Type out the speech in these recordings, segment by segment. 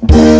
Hãy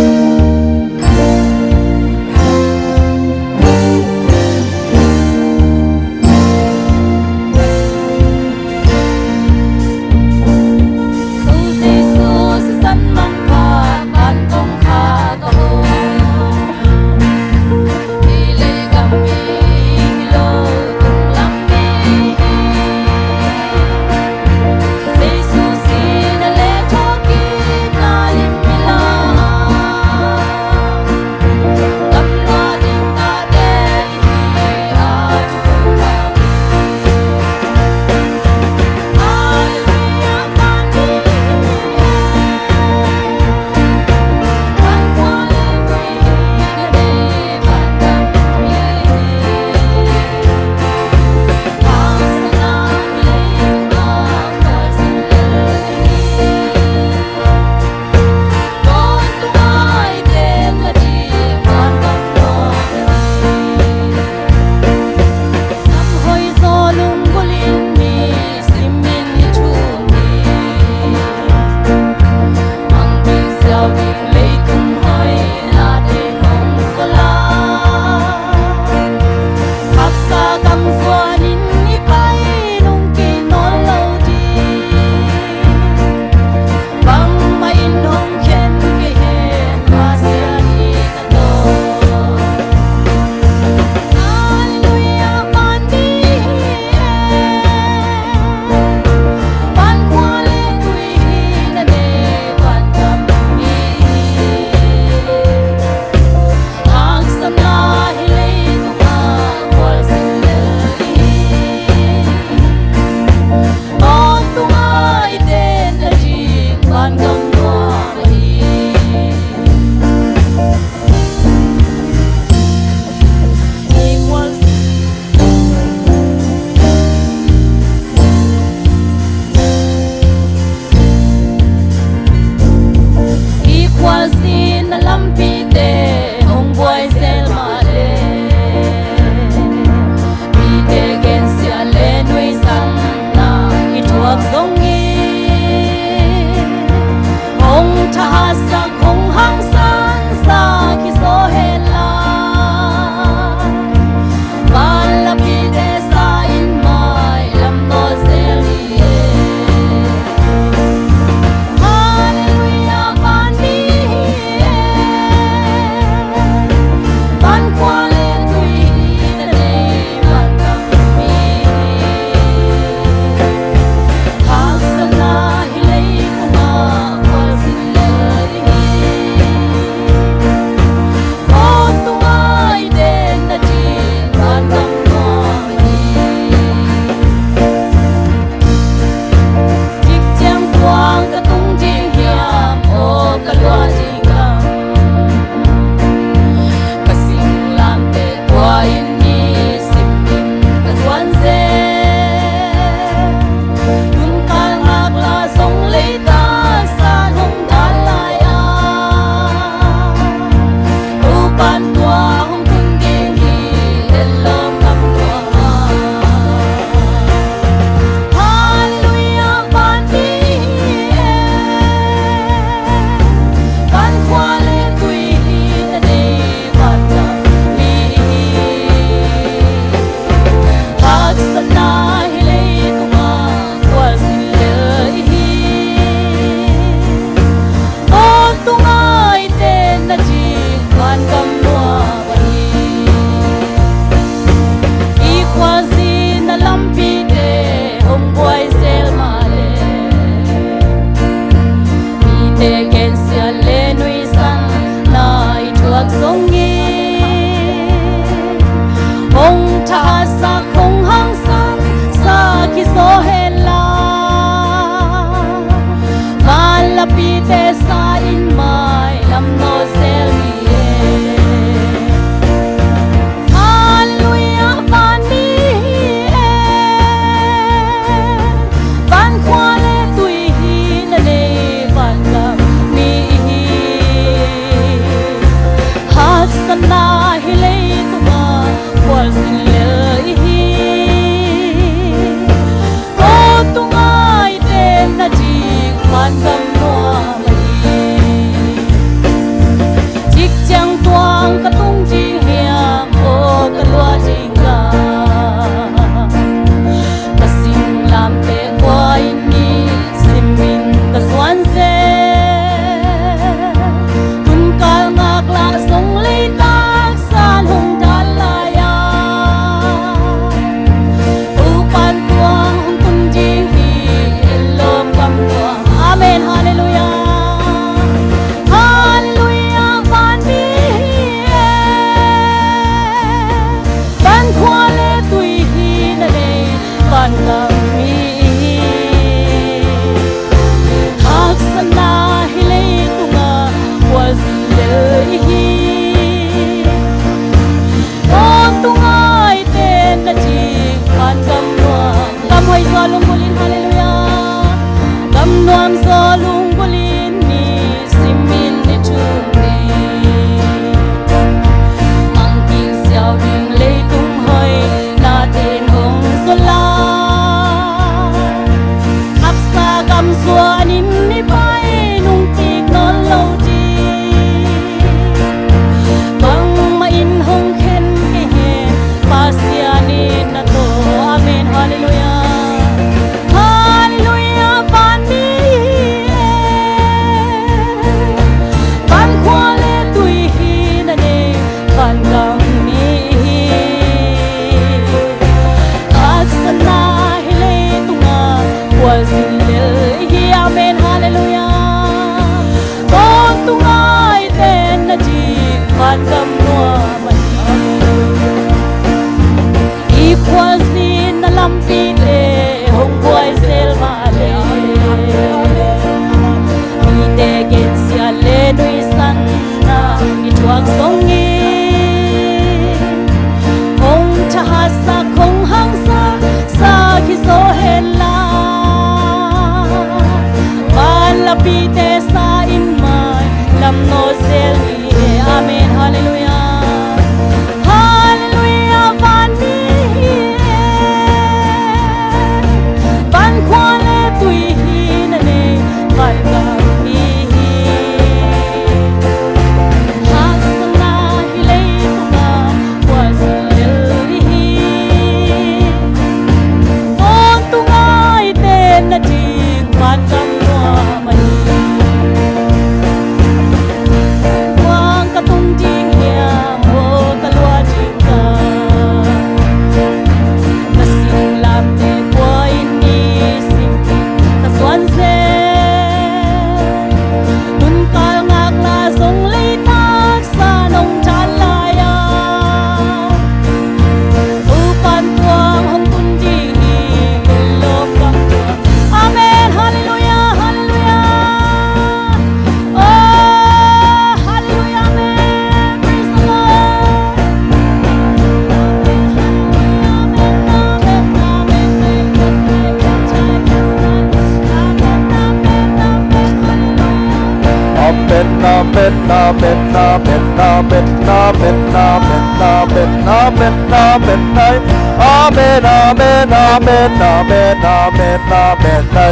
subscribe cho kênh Ghiền Mì Gõ để không bỏ lỡ nuôi săn ít chuang sông nghi ông cha hát sa không hăng sa khi gió hên la và la pi te sa in mai lam no zel ni amen hallelujah.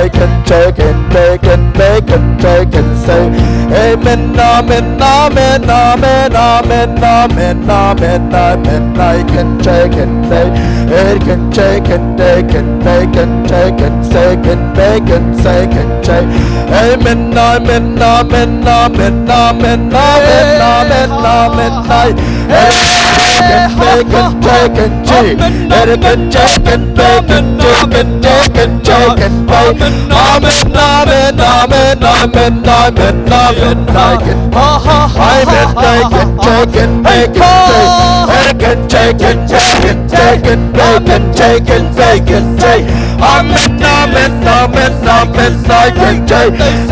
I can take it, make it, take it, say amen, amen, amen, amen, amen, amen, amen, amen. I can take it, it can take it, take it, make it, take it, say it, make it, say it, say amen, amen, amen, amen, amen, amen, amen, amen. Make it, take it, take it, take it, make it, take it, take it, take it, amen, amen, amen, amen, amen, amen, amen, take it, amen, take it, make it, take it, take it, take it, make it, take it, make it, take amen, amen, amen, amen, take it, take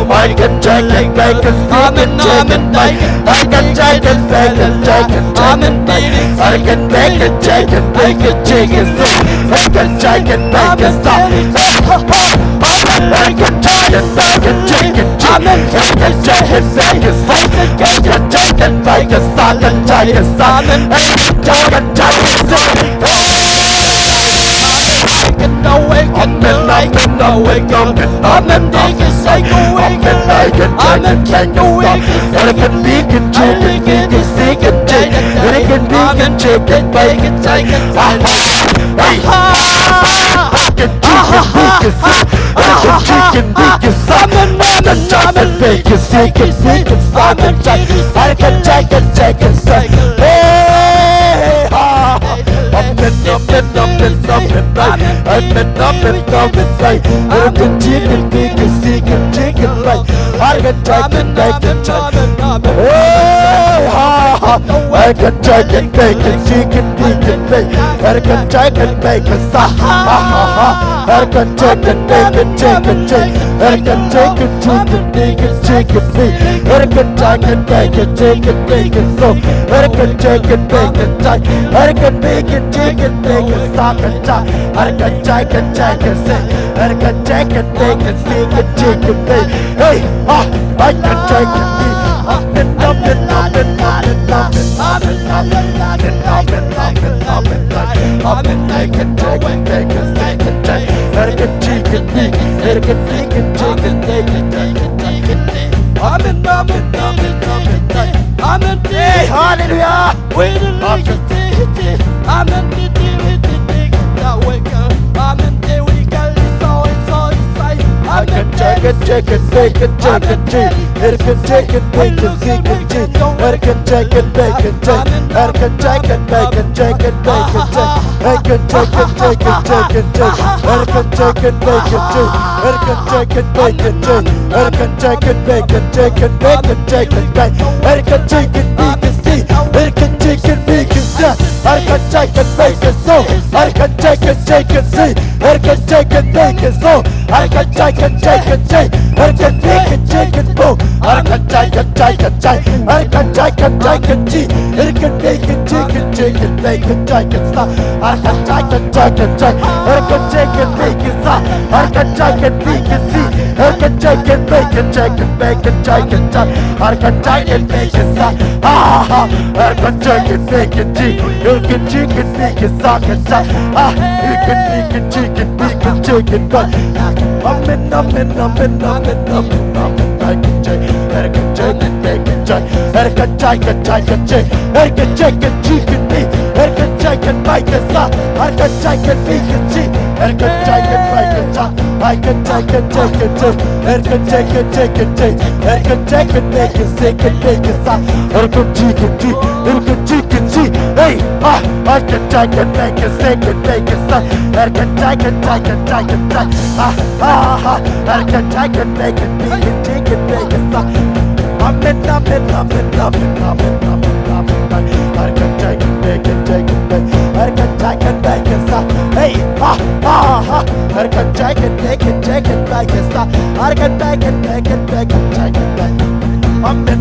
I can take it, make it, amen, amen, I can take it, make it, take it, amen, I can make it, take it, make it, take it, I can take it, make it, stop, I can take it, make it, take it, amen, I can take it, make it, stop, I can take it, make it, stop, and take it, stop, amen, I can take it, amen, I can say go away, I can take it, stop, and I can be can take it, make it, sick and take it, I can be can chicken bacon chicken hey chicken bacon chicken bacon salmon chicken bacon chicken bacon salmon chicken chicken hey amen chicken bacon chicken bacon I can chicken bacon chicken bacon I can chicken bacon I can chicken bacon chicken I can chicken bacon chicken I can chicken bacon chicken bacon so I can chicken bacon I can bacon chicken bacon I can chicken I can chicken bacon chicken hey I can chicken Hallelujah. I can chicken bacon chicken I can chicken bacon chicken I can chicken bacon I can chicken bacon chicken I can chicken chicken I can chicken bacon chicken I can chicken bacon chicken I can chicken bacon chicken I can chicken bacon I can chicken bacon I can chicken bacon so I can chicken see I can chicken bacon so I can chicken I can bacon chicken boom I can chicken I can chicken G I can bacon chicken bacon chicken stuff I can chicken I can chicken bacon stuff I can chicken bacon see I can chicken bacon chicken chicken I can chicken bacon stuff I can chicken bacon G you can chicken bacon stuff you can bacon chicken but amen I can chicken bacon I can chicken I can chicken chicken meat I can chicken bacon sauce I can chicken bacon cheese I can chicken bacon sauce I can chicken I can chicken I can chicken bacon sauce I can chicken cheese hey I can chicken bacon sauce I can chicken I can chicken bacon chicken bacon sauce amen I can chicken bacon I can chicken bacon sauce hey I can chicken bacon bacon sauce I can bacon chicken amen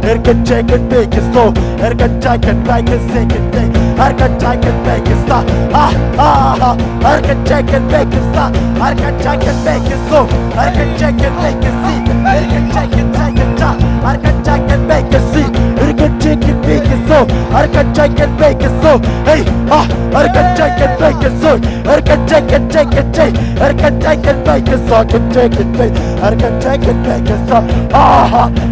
I can chicken bacon so I can chicken bacon second day I can chicken bacon sauce I can chicken bacon sauce I can chicken bacon so I can chicken bacon see I can chicken sauce I can chicken bacon see I can chicken bacon so I can chicken bacon so hey I can chicken bacon so I can chicken I can chicken bacon so I can chicken bacon I can chicken bacon so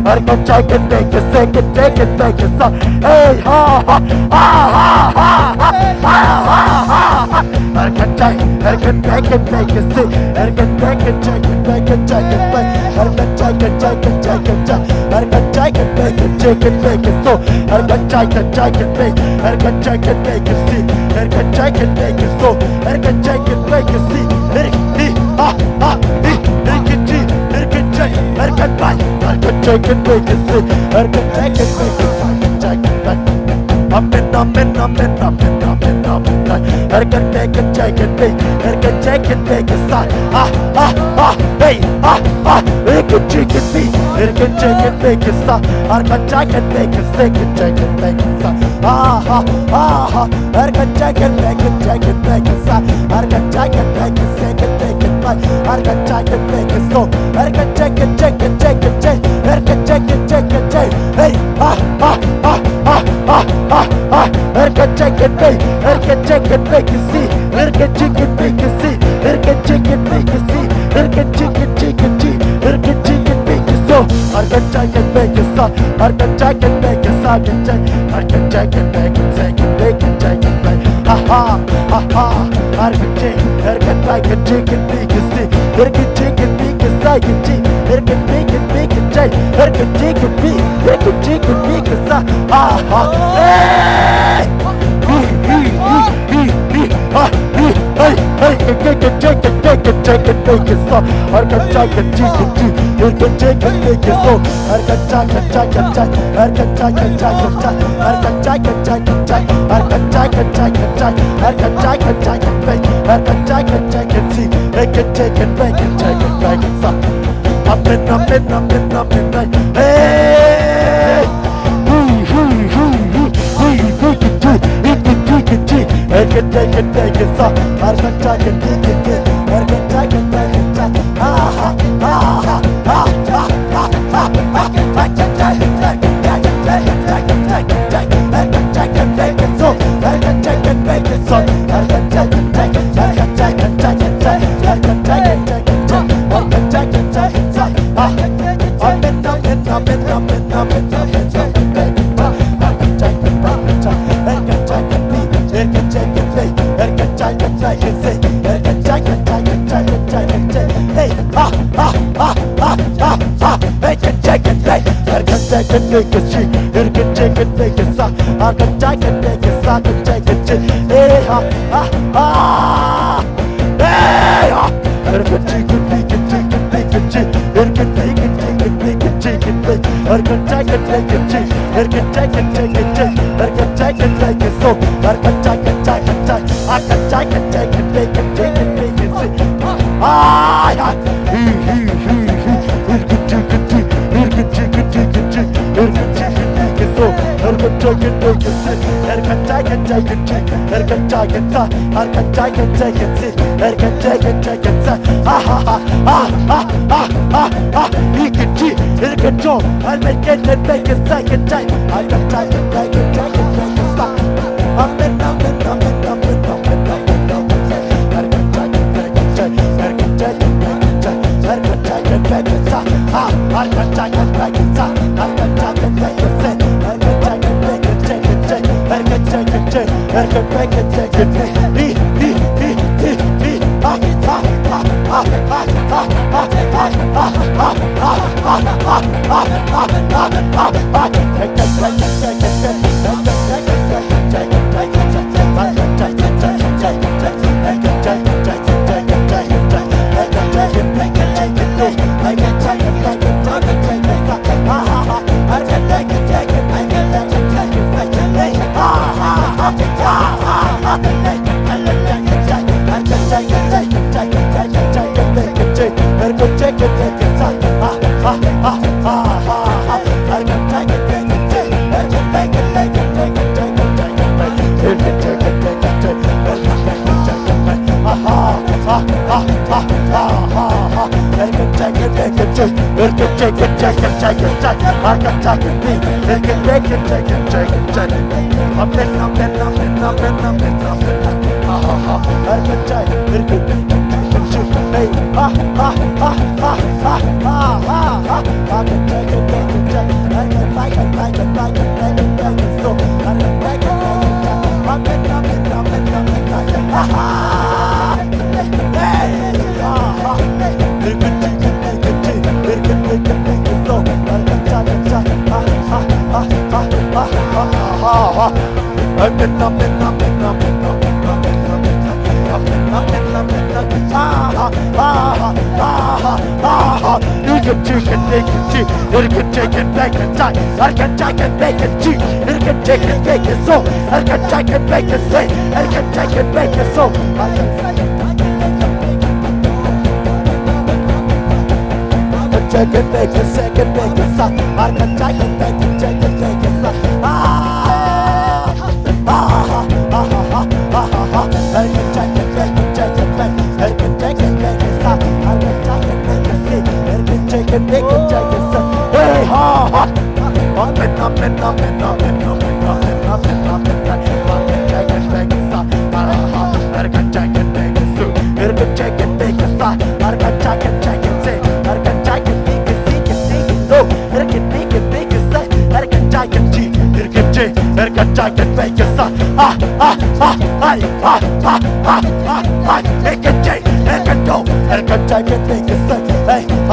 I can chicken bacon second chicken bacon so hey I can bacon see I can bacon chicken I can chicken bacon so I can chicken bacon I can chicken bacon see I can chicken bacon so I can chicken bacon see I can chicken bacon see I can chicken bacon amen I can bacon chicken bacon sauce hey I can chicken meat I can chicken bacon sauce I can chicken bacon second chicken bacon sauce I can chicken bacon sauce I can chicken bacon second bacon I can chicken bacon so I can chicken I can chicken hey I can chicken bacon see I can chicken bacon see I can chicken bacon see I can chicken cheese I can chicken bacon so I can take it, make it stop. I can take it, make it stop. I can take it, make it take it, make it take it, make it. Ha ha, ha ha. I can take it, make it see. I can take it, make it say it see. I can make it take. I can take it, make it say. Ha ha. Hey! Hey, take it, make it stop. I can take it, you can take it, make it so. I can take it, I can take it, I can take it, I can take it, I can take it, I can take it, I can take it, I can take it, I can make it, I can take it, see. I can take it, make it stop. Up in, hey! I can take it, make it stop. I can take it, make it get. I can take it, make it stop. Ah ah ah ah ah ah ah. I can take it, take it. I can take it, make it so. I can take it, make it so. I can take it, take it. I can take it, take it. I can take it, take it. I can take it, take it. Ah, I'm in. Take it, see. You can take it, make it stop. I can take it, make it stop. I can take it, see. Hey, hey, you can take it, make it, see. You can take it, make it, take it. I can take it, make it, see. You can take it, see. I can take it, make it so. I can take it, take it. I can take it, take it, make it, see. I'll make it and make it second time. I can take it, make it stop. I'm in. chicken, chicken, make a son. Make a chicken, make a go, chicken, make a son. Hey,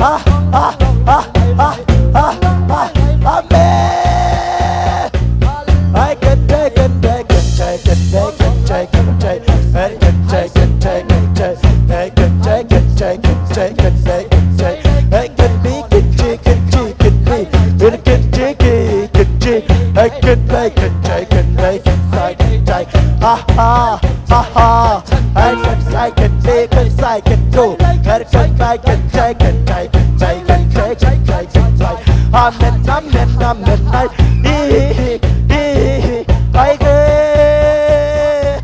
Amen. I can take it, take it, take it, take it, take it, take it, take it, take it, take it, take it, take it, take it, take it, take it, take it. I can be, can take it, take it, be, it can take it, can take. I can take it, take it, take it, take it, take. Ha ha, ha ha. I can take it, take it, take it, do. I can take it, take it, take it, take it, take it, take it, take. Amen, amen, amen. I can,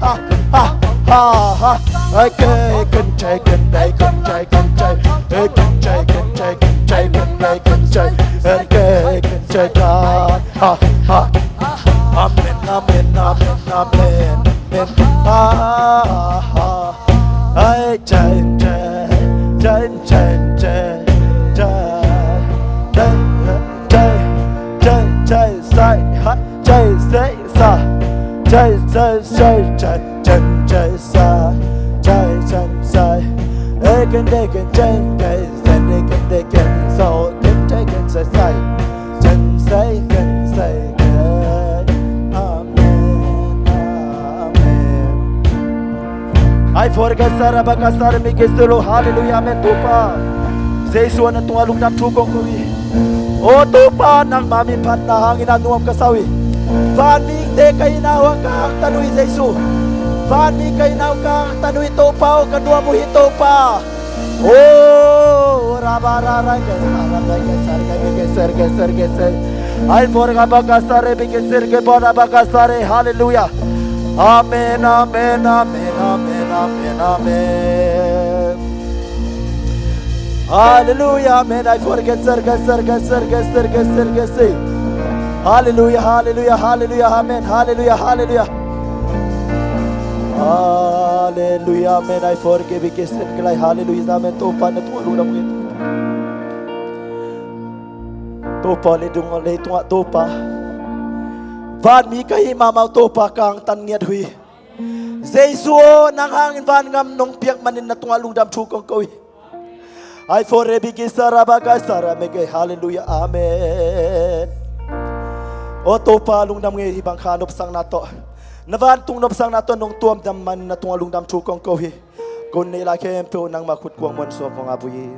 ha ha ha ha. I can take it, take it, take it, take it, take it, take it, take it, take it, take it, take it, take it, ha ha. Amen, amen, amen, amen. I change, change, change, I forget Sarah Bakasar Mikestelo, hallelujah, amen, Tupa. Say so na tumalong ng tukong kuwi. O Tupa, nang mami pat na hangin na nuwam kasawi. Fani de kay nawang ka tanuy Jesu. Fani kay naw ka tanuy Tupa o kadua mo hito pa. Oh, rabarara geser. I forget Bakasar Mikestelo kebona Bakasar, hallelujah. Amen, amen, amen, amen, amen, amen. Hallelujah, amen. I forget, hallelujah, hallelujah, hallelujah, amen, hallelujah, hallelujah. Hallelujah, amen. I forgive because hallelujah, amen. Topa na tuwa mo ito. Topa le dung le tuwa topa. Van mi kay mamaw topa kang tanyat hui. Jesu nang hangin van ngam nong piak manin na tungalung dam tukong kowi. I forever gisara bagasara mege hallelujah amen. O topa lung dam nge ibang kanop sang nato. Navan tung nop sang nato nong tuam dam manin na tungalung dam tukong kowi. Kun nila kempo nang makut kuang monso pong abuyi.